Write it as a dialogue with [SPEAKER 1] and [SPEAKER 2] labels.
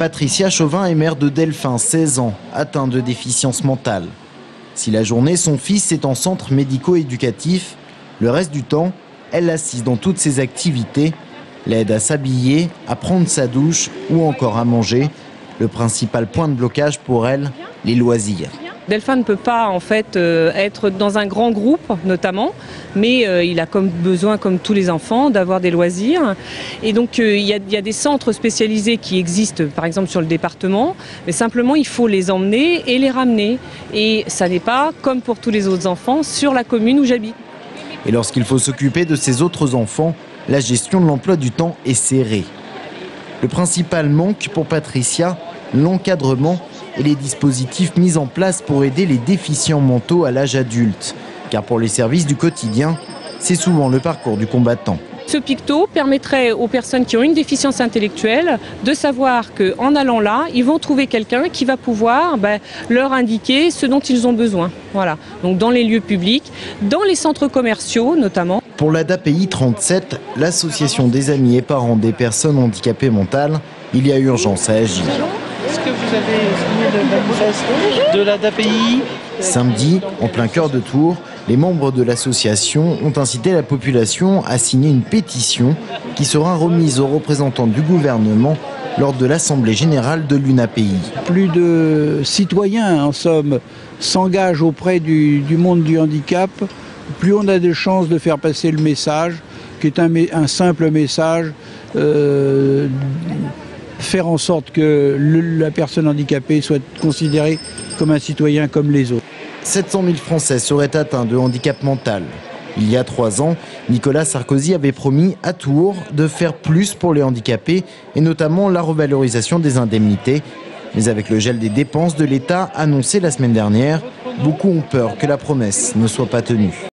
[SPEAKER 1] Patricia Chauvin est mère de Delphin, 16 ans, atteint de déficience mentale. Si la journée, son fils est en centre médico-éducatif, le reste du temps, elle l'assiste dans toutes ses activités, l'aide à s'habiller, à prendre sa douche ou encore à manger. Le principal point de blocage pour elle, les loisirs.
[SPEAKER 2] Delphin ne peut pas en fait être dans un grand groupe notamment, mais il a besoin, comme tous les enfants, d'avoir des loisirs. Et donc il y a des centres spécialisés qui existent, par exemple sur le département, mais simplement il faut les emmener et les ramener. Et ça n'est pas, comme pour tous les autres enfants, sur la commune où j'habite.
[SPEAKER 1] Et lorsqu'il faut s'occuper de ses autres enfants, la gestion de l'emploi du temps est serrée. Le principal manque pour Patricia, l'encadrement et les dispositifs mis en place pour aider les déficients mentaux à l'âge adulte. Car pour les services du quotidien, c'est souvent le parcours du combattant.
[SPEAKER 2] Ce picto permettrait aux personnes qui ont une déficience intellectuelle de savoir qu'en allant là, ils vont trouver quelqu'un qui va pouvoir leur indiquer ce dont ils ont besoin. Voilà. Donc dans les lieux publics, dans les centres commerciaux notamment.
[SPEAKER 1] Pour l'ADAPI 37, l'association des amis et parents des personnes handicapées mentales, il y a urgence à agir.
[SPEAKER 3] Est-ce que vous avez signé le manifeste de l'ADAPI ?
[SPEAKER 1] Samedi, en plein cœur de Tours, les membres de l'association ont incité la population à signer une pétition qui sera remise aux représentants du gouvernement lors de l'Assemblée générale de l'UNAPI.
[SPEAKER 4] Plus de citoyens, en somme, s'engagent auprès du monde du handicap, plus on a de chances de faire passer le message, qui est un simple message, faire en sorte que la personne handicapée soit considérée comme un citoyen comme les autres.
[SPEAKER 1] 700 000 Français seraient atteints de handicap mental. Il y a 3 ans, Nicolas Sarkozy avait promis à Tours de faire plus pour les handicapés et notamment la revalorisation des indemnités. Mais avec le gel des dépenses de l'État annoncé la semaine dernière, beaucoup ont peur que la promesse ne soit pas tenue.